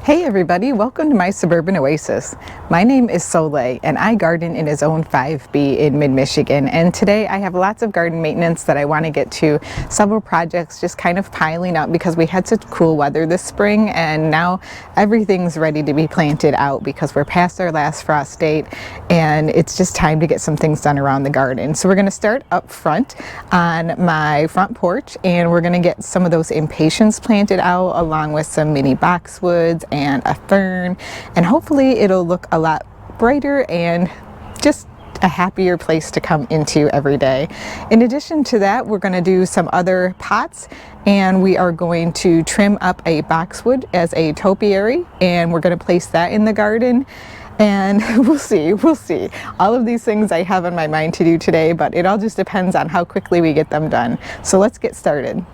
Hey everybody, welcome to my Suburban Oasis. My name is Soleil and I garden in a Zone 5B in mid-Michigan, and today I have lots of garden maintenance that I want to get to. Several projects just kind of piling up because we had such cool weather this spring, and now everything's ready to be planted out because we're past our last frost date and it's just time to get some things done around the garden. So we're going to start up front on my front porch, and we're going to get some of those impatiens planted out along with some mini boxwoods and a fern, and hopefully it'll look a lot brighter and just a happier place to come into every day. In addition to that, we're going to do some other pots, and we are going to trim up a boxwood as a topiary, and we're going to place that in the garden. And we'll see. All of these things I have on my mind to do today, but it all just depends on how quickly we get them done. So let's get started.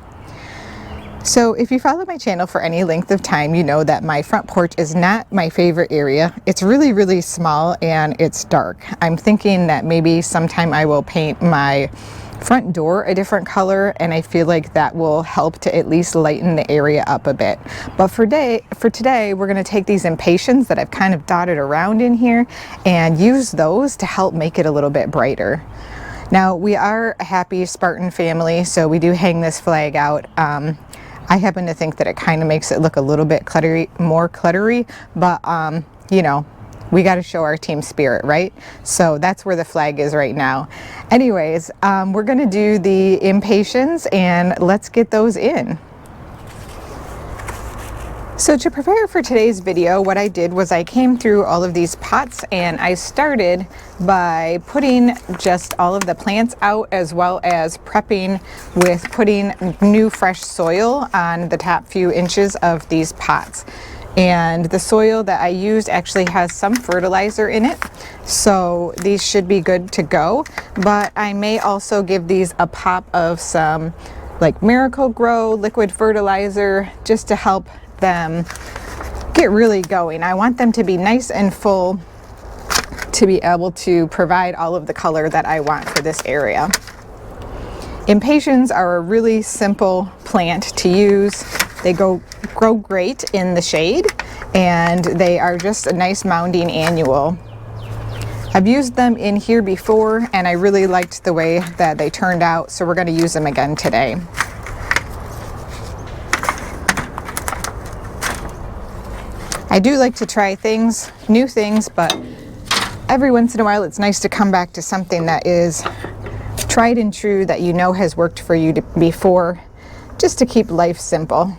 So if you follow my channel for any length of time, you know that my front porch is not my favorite area. It's really small and it's dark. I'm thinking that maybe sometime I will paint my front door a different color, and I feel like that will help to at least lighten the area up a bit. But for today, we're going to take these impatiens that I've kind of dotted around in here and use those to help make it a little bit brighter. Now, we are a happy Spartan family, so we do hang this flag out. I happen to think that it kind of makes it look a little bit more cluttery, but you know, we got to show our team spirit, right? So that's where the flag is right now. Anyways, we're going to do the impatiens and let's get those in. So to prepare for today's video, what I did was I came through all of these pots, and I started by putting just all of the plants out, as well as prepping with putting new fresh soil on the top few inches of these pots. And the soil that I used actually has some fertilizer in it, so these should be good to go. But I may also give these a pop of some like Miracle-Gro liquid fertilizer just to help them get really going. I want them to be nice and full to be able to provide all of the color that I want for this area. Impatiens are a really simple plant to use. They grow great in the shade, and they are just a nice mounding annual. I've used them in here before and I really liked the way that they turned out, so we're going to use them again today. I do like to try new things, but every once in a while it's nice to come back to something that is tried and true, that you know has worked for you before, just to keep life simple.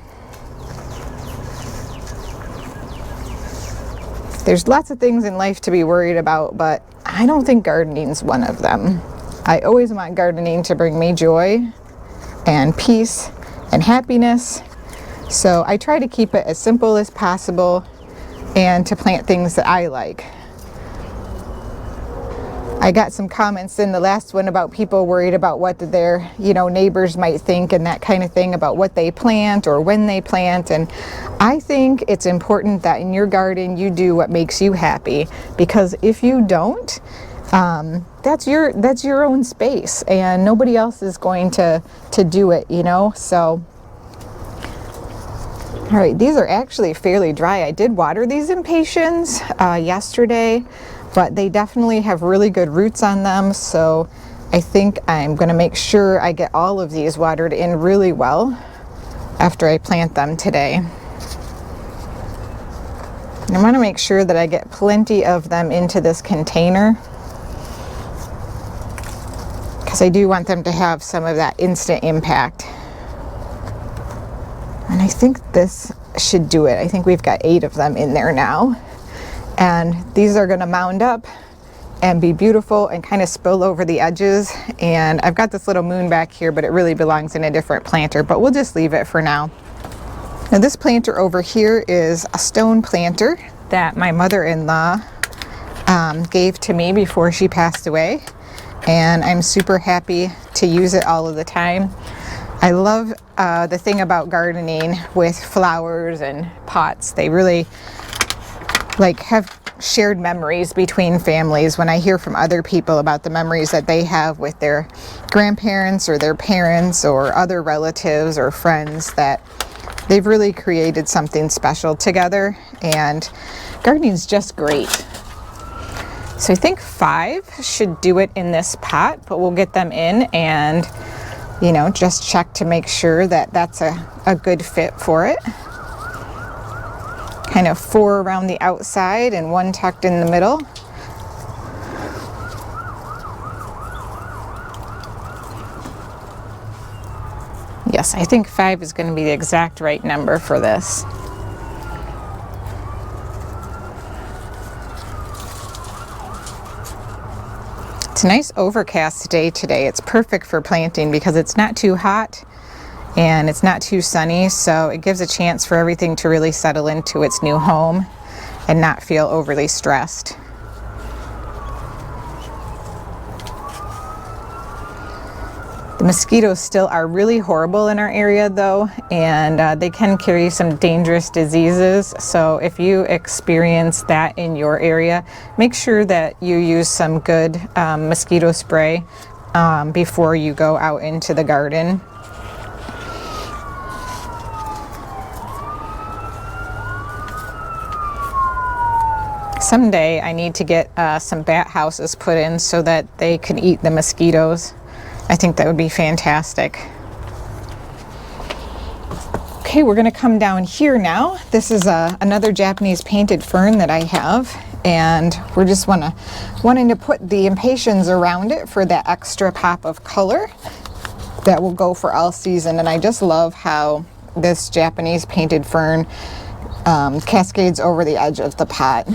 There's lots of things in life to be worried about, but I don't think gardening's one of them. I always want gardening to bring me joy and peace and happiness, so I try to keep it as simple as possible and to plant things that I like. I got some comments in the last one about people worried about what their neighbors might think and that kind of thing about what they plant or when they plant, and I think it's important that in your garden you do what makes you happy, because if you don't, that's your own space and nobody else is going to do it, so. All right, these are actually fairly dry. I did water these impatiens yesterday, but they definitely have really good roots on them, so I think I'm going to make sure I get all of these watered in really well after I plant them today. And I want to make sure that I get plenty of them into this container, because I do want them to have some of that instant impact. And I think this should do it. I think we've got 8 of them in there now. And these are going to mound up and be beautiful and kind of spill over the edges. And I've got this little moon back here, but it really belongs in a different planter, but we'll just leave it for now. Now this planter over here is a stone planter that my mother-in-law gave to me before she passed away. And I'm super happy to use it all of the time. I love the thing about gardening with flowers and pots. They really have shared memories between families. When I hear from other people about the memories that they have with their grandparents or their parents or other relatives or friends, that They've really created something special together, and gardening is just great. So I think 5 should do it in this pot, but we'll get them in and, you know, just check to make sure that that's a good fit for it. Kind of 4 around the outside and 1 tucked in the middle. Yes, I think 5 is going to be the exact right number for this. It's a nice overcast day today. It's perfect for planting because it's not too hot and it's not too sunny, so it gives a chance for everything to really settle into its new home and not feel overly stressed. The mosquitoes still are really horrible in our area though, and they can carry some dangerous diseases. So if you experience that in your area, make sure that you use some good mosquito spray before you go out into the garden. Someday I need to get some bat houses put in so that they can eat the mosquitoes. I think that would be fantastic. Okay, we're going to come down here now. This is another Japanese painted fern that I have, and we're just wanting to put the impatiens around it for that extra pop of color that will go for all season. And I just love how this Japanese painted fern cascades over the edge of the pot.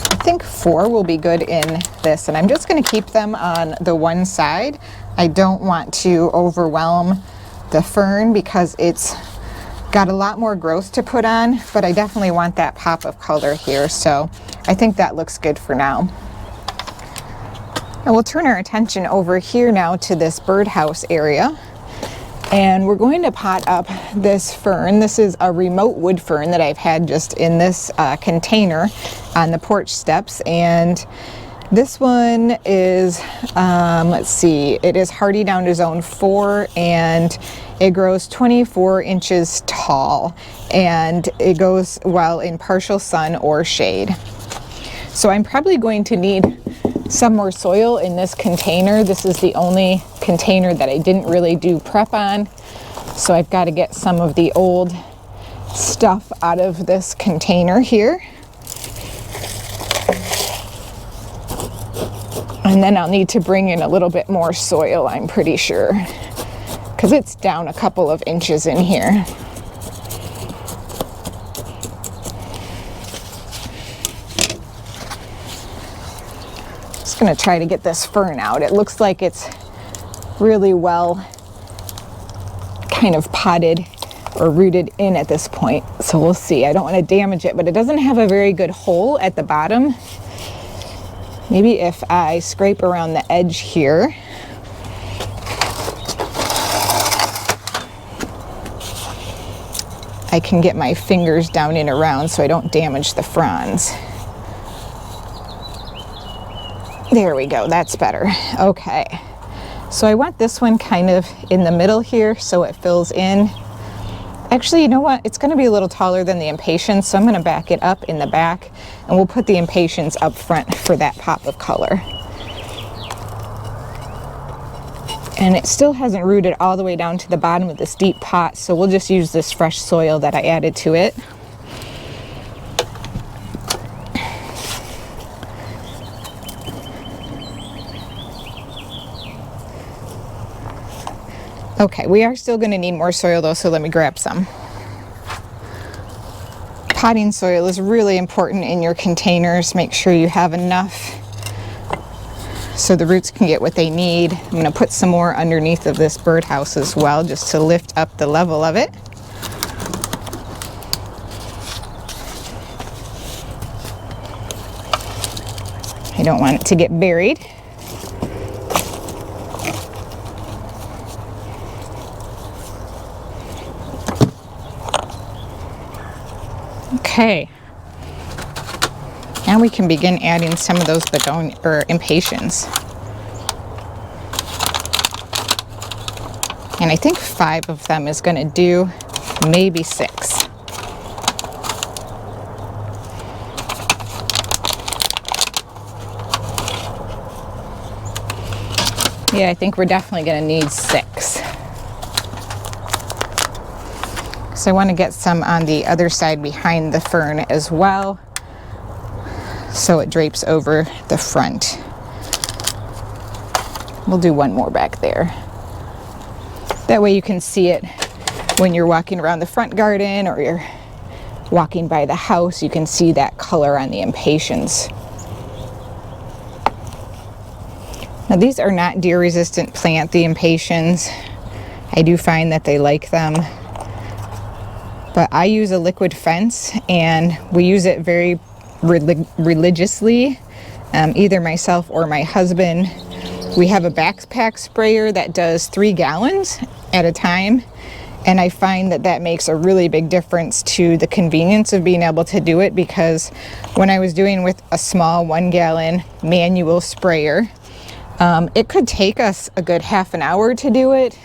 I think 4 will be good in this, and I'm just going to keep them on the one side. I don't want to overwhelm the fern because it's got a lot more growth to put on, but I definitely want that pop of color here, so I think that looks good for now. And we'll turn our attention over here now to this birdhouse area. And we're going to pot up this fern. This is a remote wood fern that I've had just in this container on the porch steps. And this one is, let's see, it is hardy down to zone 4, and it grows 24 inches tall. And it goes well in partial sun or shade. So I'm probably going to need some more soil in this container. This is the only container that I didn't really do prep on, so I've got to get some of the old stuff out of this container here, and then I'll need to bring in a little bit more soil, I'm pretty sure, because it's down a couple of inches in here. Going to try to get this fern out. It looks like it's really well kind of potted or rooted in at this point, so we'll see. I don't want to damage it, but it doesn't have a very good hole at the bottom. Maybe if I scrape around the edge here, I can get my fingers down and around so I don't damage the fronds. There we go, that's better. Okay, so I want this one kind of in the middle here so it fills in. Actually, you know what? It's going to be a little taller than the impatiens, so I'm going to back it up in the back, and we'll put the impatiens up front for that pop of color. And it still hasn't rooted all the way down to the bottom of this deep pot, so we'll just use this fresh soil that I added to it. Okay, we are still going to need more soil though, so let me grab some. Potting soil is really important in your containers. Make sure you have enough so the roots can get what they need. I'm going to put some more underneath of this birdhouse as well, just to lift up the level of it. I don't want it to get buried. Okay, Now we can begin adding some of those impatiens. And I think 5 of them is going to do, maybe 6. Yeah, I think we're definitely going to need 6. So I want to get some on the other side behind the fern as well, so it drapes over the front. We'll do 1 more back there. That way you can see it when you're walking around the front garden or you're walking by the house. You can see that color on the impatiens. Now these are not deer resistant plant, the impatiens. I do find that they like them. But I use a liquid fence and we use it very religiously, either myself or my husband. We have a backpack sprayer that does 3 gallons at a time, and I find that that makes a really big difference to the convenience of being able to do it, because when I was doing with a small 1 gallon manual sprayer, it could take us a good half an hour to do it,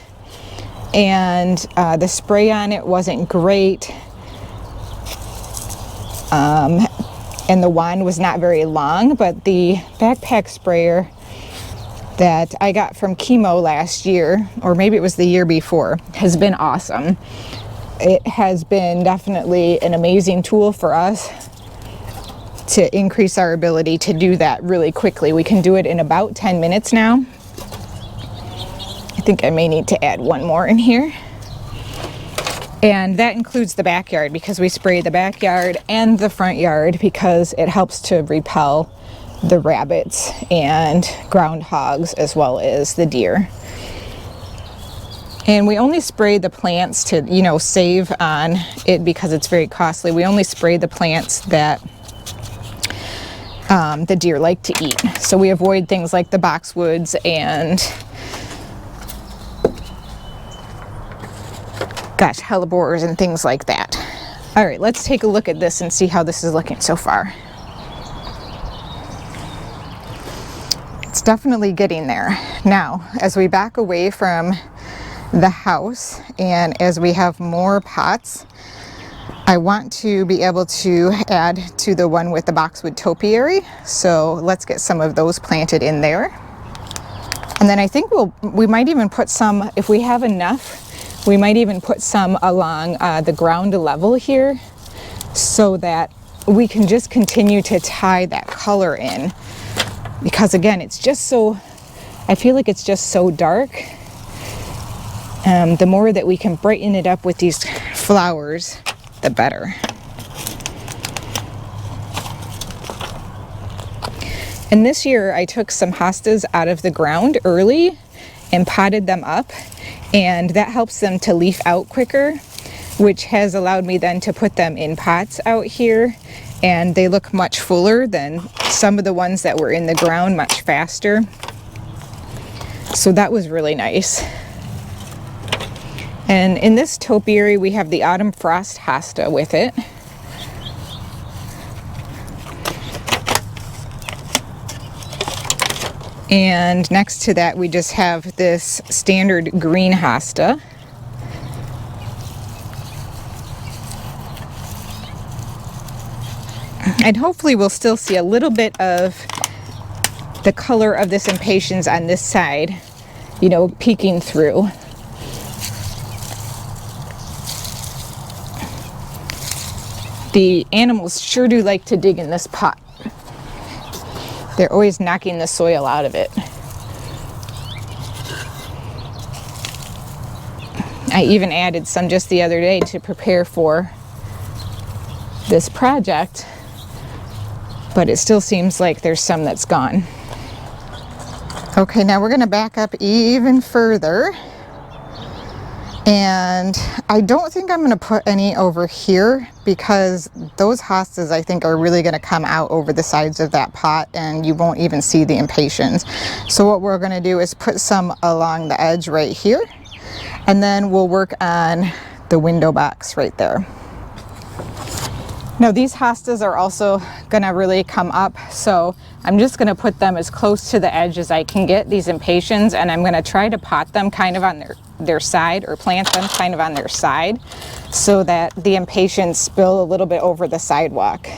and the spray on it wasn't great, and the wand was not very long. But the backpack sprayer that I got from Chemo last year, or maybe it was the year before, has been awesome. It has been definitely an amazing tool for us to increase our ability to do that really quickly. We can do it in about 10 minutes now. I think I may need to add 1 more in here. And that includes the backyard, because we spray the backyard and the front yard because it helps to repel the rabbits and groundhogs as well as the deer. And we only spray the plants to, you know, save on it because it's very costly. We only spray the plants that the deer like to eat. So we avoid things like the boxwoods and hellebores and things like that. All right, let's take a look at this and see how this is looking so far. It's definitely getting there. Now, as we back away from the house and as we have more pots, I want to be able to add to the one with the boxwood topiary. So let's get some of those planted in there. And then I think we might even put some, if we have enough, we might even put some along the ground level here, so that we can just continue to tie that color in. Because again, it's just so, I feel like it's just so dark. The more that we can brighten it up with these flowers, the better. And this year I took some hostas out of the ground early and potted them up, and that helps them to leaf out quicker, which has allowed me then to put them in pots out here, and they look much fuller than some of the ones that were in the ground, much faster. So that was really nice. And in this topiary we have the autumn frost hosta with it. And next to that we just have this standard green hosta. And hopefully we'll still see a little bit of the color of this impatiens on this side, you know, peeking through. The animals sure do like to dig in this pot. They're always knocking the soil out of it. I even added some just the other day to prepare for this project, but it still seems like there's some that's gone. Okay, now we're going to back up even further. And I don't think I'm going to put any over here, because those hostas I think are really going to come out over the sides of that pot and you won't even see the impatiens. So what we're going to do is put some along the edge right here, and then we'll work on the window box right there. Now these hostas are also gonna really come up, so I'm just gonna put them as close to the edge as I can get, these impatiens, and I'm gonna try to pot them kind of on their side, or plant them kind of on their side, so that the impatiens spill a little bit over the sidewalk.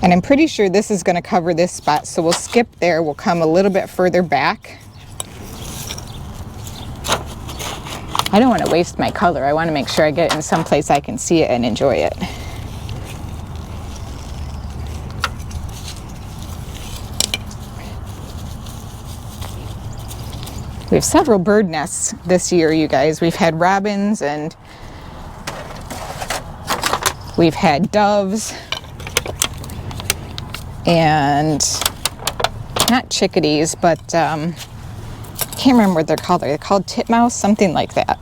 And I'm pretty sure this is gonna cover this spot, so we'll skip there, we'll come a little bit further back. I don't want to waste my color. I want to make sure I get it in some place I can see it and enjoy it. We have several bird nests this year, you guys. We've had robins and we've had doves and not chickadees, but can't remember what they're called. They're called titmouse, something like that.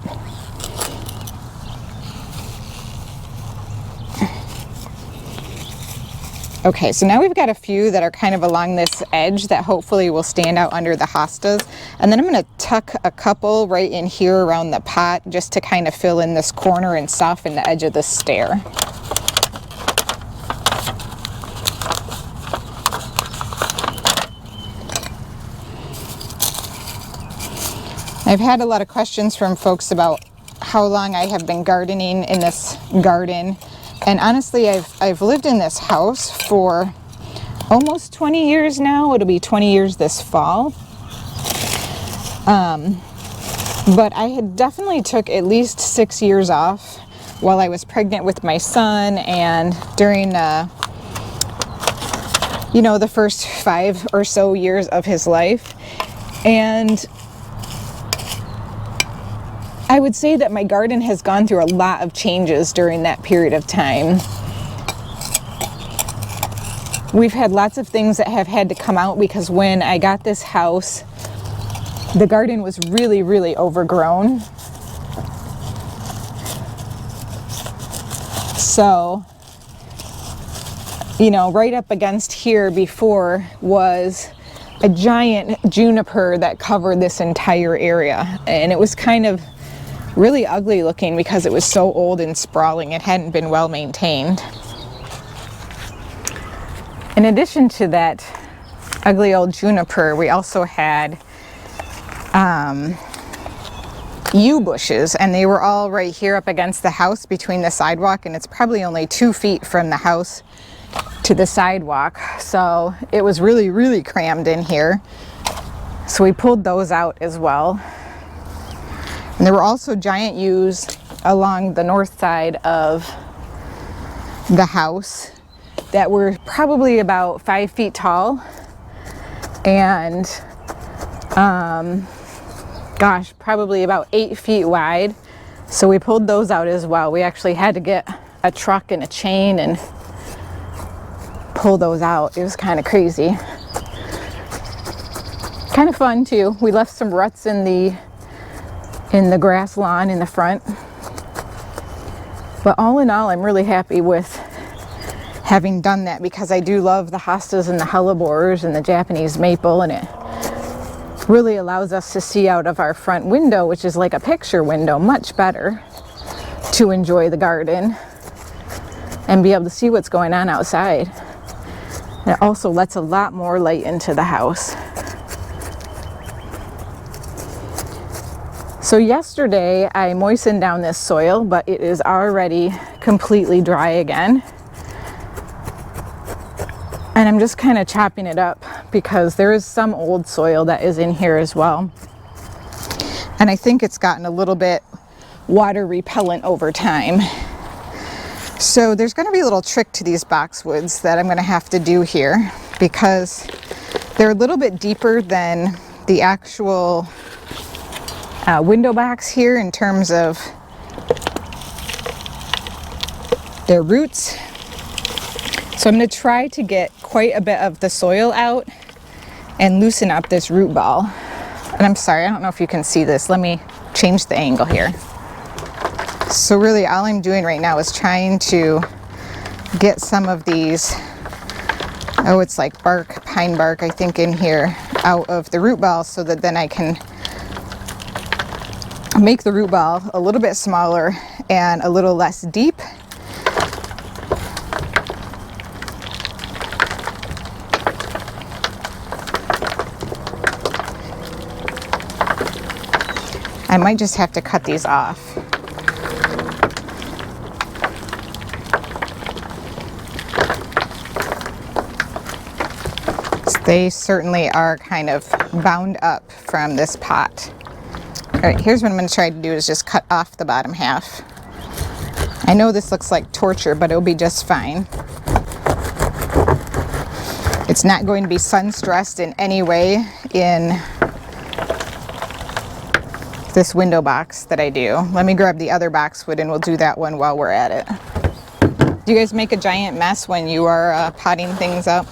Okay, so now we've got a few that are kind of along this edge that hopefully will stand out under the hostas. And then I'm going to tuck a couple right in here around the pot just to kind of fill in this corner and soften the edge of the stair. I've had a lot of questions from folks about how long I have been gardening in this garden. And honestly, I've lived in this house for almost 20 years now. It'll be 20 years this fall. But I had definitely took at least 6 years off while I was pregnant with my son and during, you know, the first 5 or so years of his life. And I would say that my garden has gone through a lot of changes during that period of time. We've had lots of things that have had to come out because when I got this house, the garden was really, really overgrown. So, you know, right up against here before was a giant juniper that covered this entire area. And it was kind of really ugly looking because it was so old and sprawling. It hadn't been well maintained. In addition to that ugly old juniper, we also had yew bushes, and they were all right here up against the house between the sidewalk, and it's probably only 2 feet from the house to the sidewalk. So it was really, really crammed in here. So we pulled those out as well. And there were also giant yews along the north side of the house that were probably about 5 feet tall and gosh, probably about 8 feet wide. So we pulled those out as well. We actually had to get a truck and a chain and pull those out. It was kind of crazy. Kind of fun too. We left some ruts in the grass lawn in the front. But all in all, I'm really happy with having done that because I do love the hostas and the hellebores and the Japanese maple, and it really allows us to see out of our front window, which is like a picture window, much better to enjoy the garden and be able to see what's going on outside. And it also lets a lot more light into the house. So yesterday I moistened down this soil, but it is already completely dry again. And I'm just kind of chopping it up because there is some old soil that is in here as well. And I think it's gotten a little bit water repellent over time. So there's going to be a little trick to these boxwoods that I'm going to have to do here because they're a little bit deeper than the actual window box here in terms of their roots. So I'm going to try to get quite a bit of the soil out and loosen up this root ball. And I'm sorry, I don't know if you can see this. Let me change the angle here. So really all I'm doing right now is trying to get some of these, oh, it's like bark, pine bark, I think, in here out of the root ball so that then I can make the root ball a little bit smaller and a little less deep I might just have to cut these off. They certainly are kind of bound up from this pot. All right, here's what I'm going to try to do is just cut off the bottom half. I know this looks like torture, but it'll be just fine. It's not going to be sun stressed in any way in this window box that I do. Let me grab the other boxwood and we'll do that one while we're at it. Do you guys make a giant mess when you are potting things up?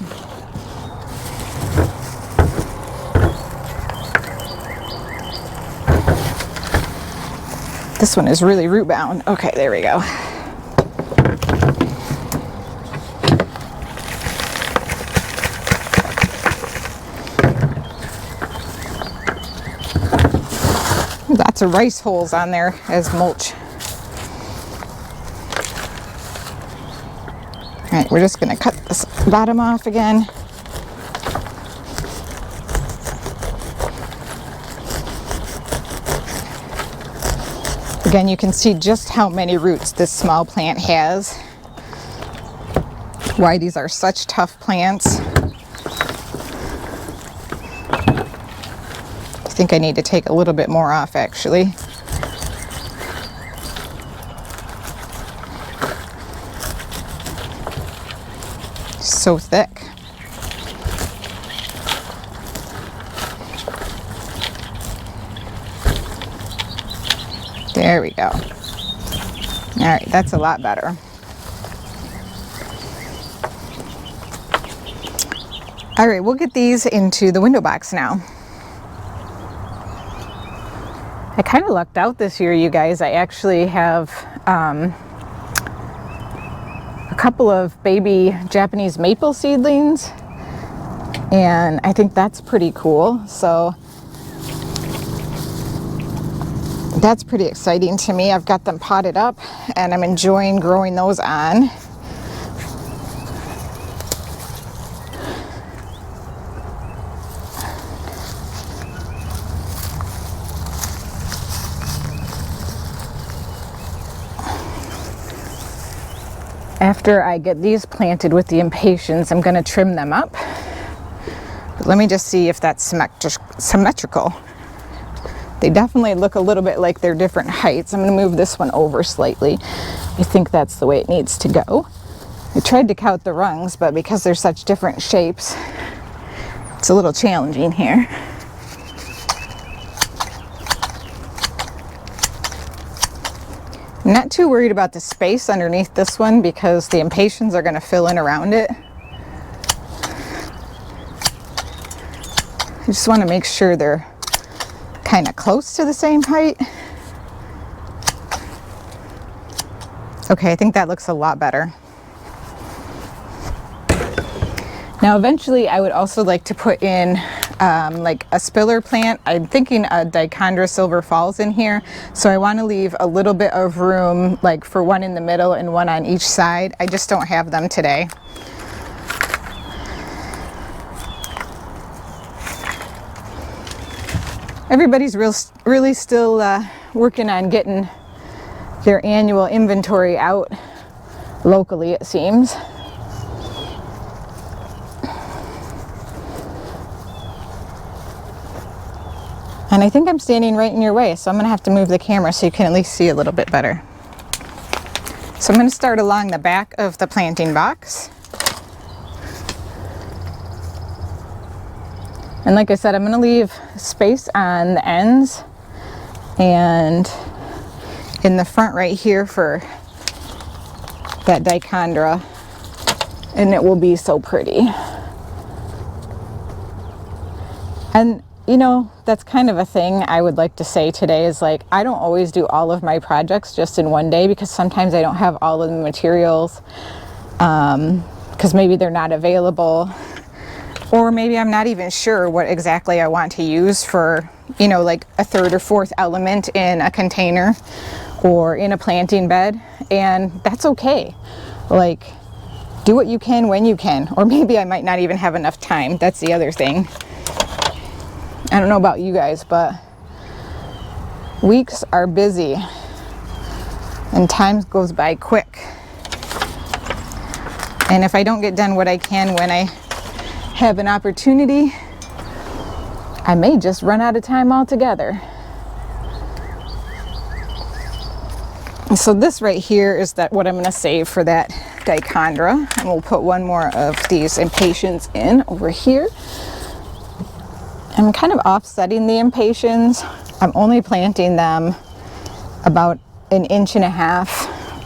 This one is really root bound. Okay, there we go. Lots of rice holes on there as mulch. All right, we're just going to cut this bottom off again. Again, you can see just how many roots this small plant has. Why these are such tough plants. I think I need to take a little bit more off actually. So thick. There we go. All right, that's a lot better. All right, we'll get these into the window box now. I kind of lucked out this year, you guys. I actually have a couple of baby Japanese maple seedlings, and I think that's pretty cool. So that's pretty exciting to me. I've got them potted up and I'm enjoying growing those on. After I get these planted with the impatiens, I'm going to trim them up. But let me just see if that's symmetrical. They definitely look a little bit like they're different heights. I'm going to move this one over slightly. I think that's the way it needs to go. I tried to count the rungs, but because they're such different shapes, it's a little challenging here. I'm not too worried about the space underneath this one because the impatiens are going to fill in around it. I just want to make sure they're kind of close to the same height. Okay, I think that looks a lot better. Now eventually I would also like to put in like a spiller plant. I'm thinking a Dichondra Silver Falls in here, so I want to leave a little bit of room like for one in the middle and one on each side. I just don't have them today. Everybody's really still working on getting their annual inventory out locally, it seems. And I think I'm standing right in your way, so I'm going to have to move the camera so you can at least see a little bit better. So I'm going to start along the back of the planting box. And like I said, I'm going to leave space on the ends and in the front right here for that Dichondra, and it will be so pretty. And you know, that's kind of a thing I would like to say today is like, I don't always do all of my projects just in one day because sometimes I don't have all of the materials because maybe they're not available, or maybe I'm not even sure what exactly I want to use for, you know, like a third or fourth element in a container or in a planting bed, and that's okay. Like, do what you can when you can, or maybe I might not even have enough time. That's the other thing. I don't know about you guys, but Weeks are busy and time goes by quick. And if I don't get done what I can when I have an opportunity, I may just run out of time altogether. So this right here is what I'm going to save for that dichondra, and we'll put one more of these impatiens in over here. I'm kind of offsetting the impatiens. I'm only planting them about 1.5 inches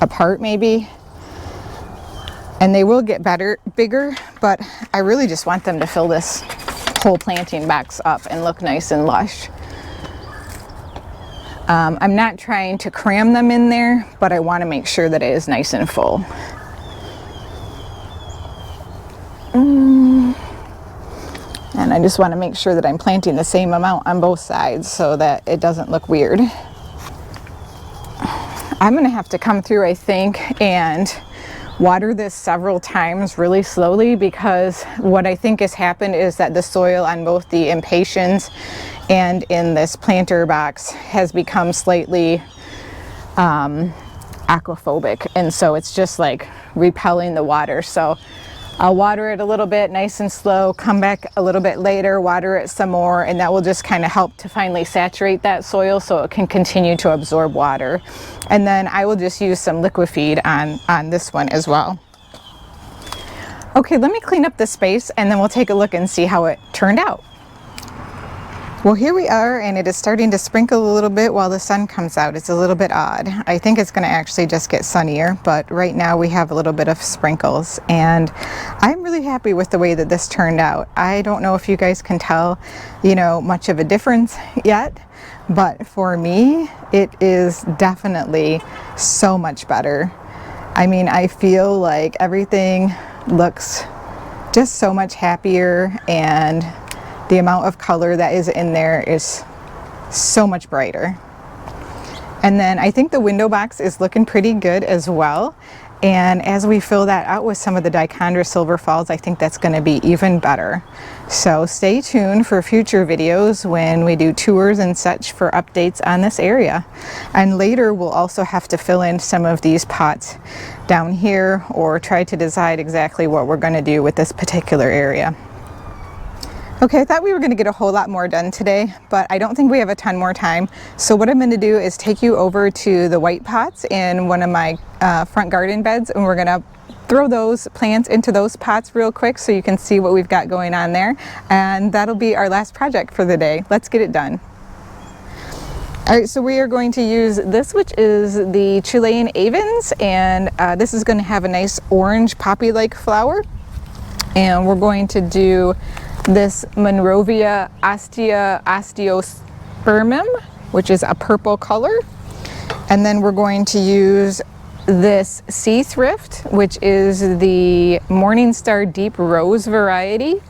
apart maybe, and they will get bigger, but I really just want them to fill this whole planting box up and look nice and lush. I'm not trying to cram them in there, but I want to make sure that it is nice and full. And I just want to make sure that I'm planting the same amount on both sides so that it doesn't look weird. I'm going to have to come through, I think, and water this several times really slowly, because what I think has happened is that the soil on both the impatiens and in this planter box has become slightly aquaphobic, and so it's just like repelling the water. So I'll water it a little bit nice and slow, come back a little bit later, water it some more, and that will just kind of help to finally saturate that soil so it can continue to absorb water. And then I will just use some liquid feed on this one as well. Okay, let me clean up the space and then we'll take a look and see how it turned out. Well, here we are, and it is starting to sprinkle a little bit while the sun comes out. It's a little bit odd. I think it's going to actually just get sunnier, but right now we have a little bit of sprinkles, and I'm really happy with the way that this turned out. I don't know if you guys can tell, much of a difference yet, but for me, it is definitely so much better. I mean, I feel like everything looks just so much happier, and the amount of color that is in there is so much brighter. And then I think the window box is looking pretty good as well. And as we fill that out with some of the dichondra silver falls, I think that's going to be even better. So stay tuned for future videos when we do tours and such for updates on this area. And later we'll also have to fill in some of these pots down here, or try to decide exactly what we're going to do with this particular area. Okay, I thought we were going to get a whole lot more done today, but I don't think we have a ton more time. So what I'm going to do is take you over to the white pots in one of my front garden beds, and we're going to throw those plants into those pots real quick so you can see what we've got going on there. And that'll be our last project for the day. Let's get it done. All right, so we are going to use this, which is the Chilean Avens, and this is going to have a nice orange poppy-like flower. And we're going to do this Monrovia osteospermum, which is a purple color. And then we're going to use this Sea Thrift, which is the Morningstar Deep Rose variety.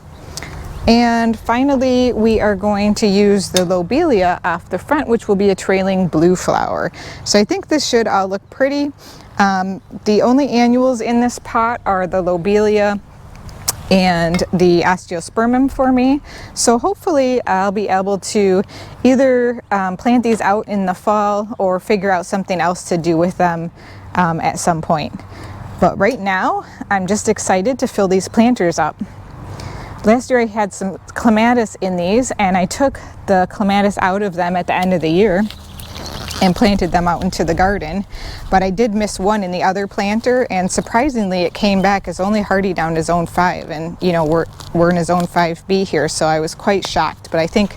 And finally, we are going to use the lobelia off the front, which will be a trailing blue flower. So I think this should all look pretty. The only annuals in this pot are the lobelia and the osteospermum for me. So hopefully I'll be able to either plant these out in the fall or figure out something else to do with them at some point. But right now I'm just excited to fill these planters up. Last year I had some clematis in these, and I took the clematis out of them at the end of the year and planted them out into the garden, but I did miss one in the other planter, and surprisingly it came back as only hardy down to zone 5, and we're in a zone 5B here, so I was quite shocked. But I think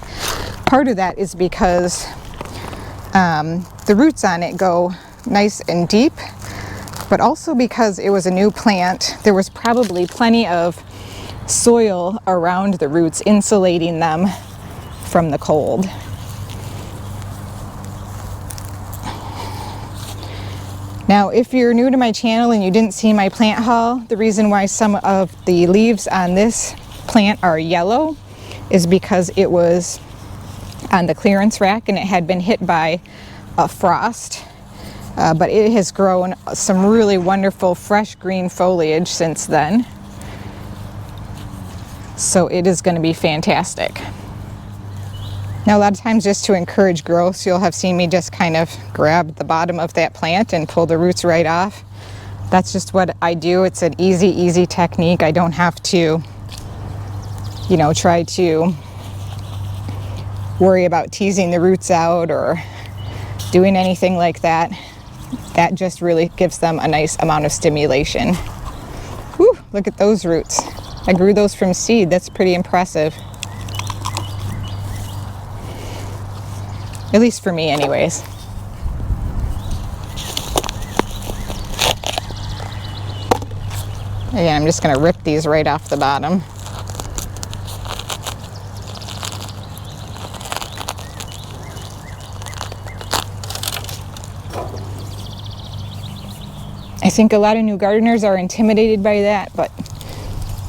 part of that is because the roots on it go nice and deep, but also because it was a new plant, there was probably plenty of soil around the roots insulating them from the cold. Now, if you're new to my channel and you didn't see my plant haul, the reason why some of the leaves on this plant are yellow is because it was on the clearance rack and it had been hit by a frost. But it has grown some really wonderful fresh green foliage since then. So it is going to be fantastic. Now a lot of times, just to encourage growth, you'll have seen me just kind of grab the bottom of that plant and pull the roots right off. That's just what I do. It's an easy technique. I don't have to, you know, try to worry about teasing the roots out or doing anything like that. That just really gives them a nice amount of stimulation. Whew, look at those roots. I grew those from seed. That's pretty impressive. At least for me anyways. Again, I'm just going to rip these right off the bottom. I think a lot of new gardeners are intimidated by that, but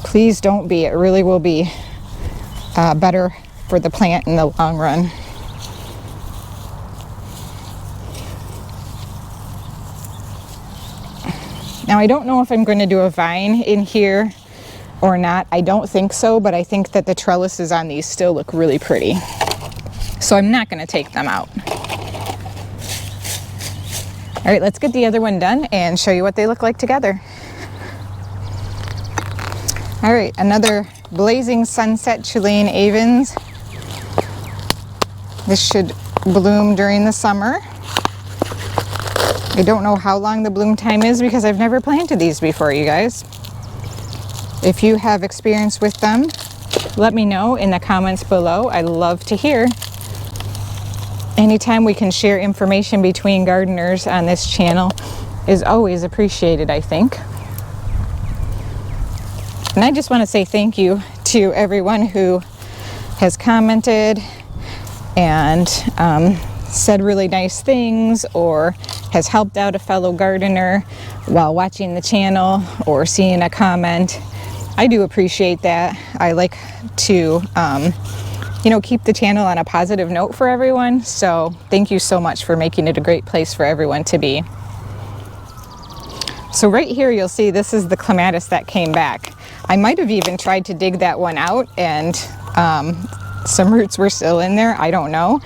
please don't be. It really will be better for the plant in the long run. Now I don't know if I'm going to do a vine in here or not. I don't think so, but I think that the trellises on these still look really pretty. So I'm not going to take them out. All right, let's get the other one done and show you what they look like together. All right, another blazing sunset Chilean avens. This should bloom during the summer. I don't know how long the bloom time is because I've never planted these before, you guys. If you have experience with them, let me know in the comments below. I love to hear. Anytime we can share information between gardeners on this channel is always appreciated, I think. And I just want to say thank you to everyone who has commented and said really nice things or has helped out a fellow gardener while watching the channel or seeing a comment. I do appreciate that. I like to you know, keep the channel on a positive note for everyone. So thank you so much for making it a great place for everyone to be. So right here you'll see this is the clematis that came back. I might have even tried to dig that one out and some roots were still in there. I don't know.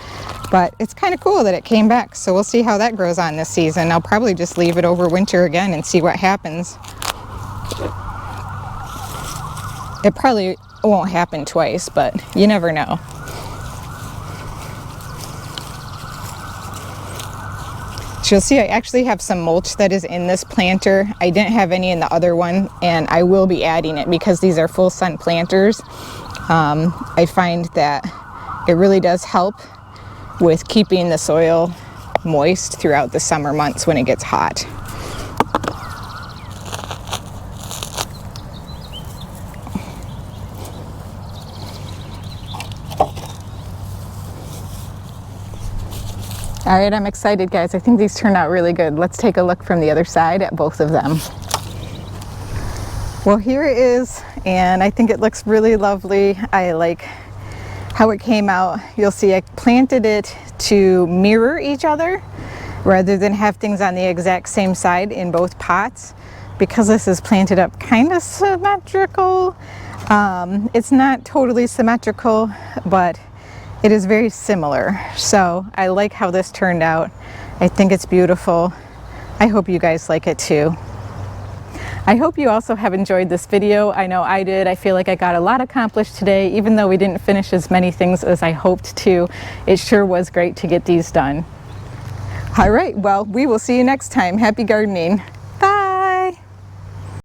But it's kind of cool that it came back, so we'll see how that grows on this season. I'll probably just leave it over winter again and see what happens. It probably won't happen twice, but you never know. So you'll see I actually have some mulch that is in this planter. I didn't have any in the other one, and I will be adding it because these are full sun planters. I find that it really does help with keeping the soil moist throughout the summer months when it gets hot. All right, I'm excited, guys. I think these turned out really good. Let's take a look from the other side at both of them. Well, here it is, and I think it looks really lovely. I like how it came out. You'll see I planted it to mirror each other rather than have things on the exact same side in both pots, because this is planted up kind of symmetrical. It's not totally symmetrical, but it is very similar. So I like how this turned out. I think it's beautiful. I hope you guys like it too. I hope you also have enjoyed this video. I know I did. I feel like I got a lot accomplished today, even though we didn't finish as many things as I hoped to. It sure was great to get these done. All right, well, we will see you next time. Happy gardening.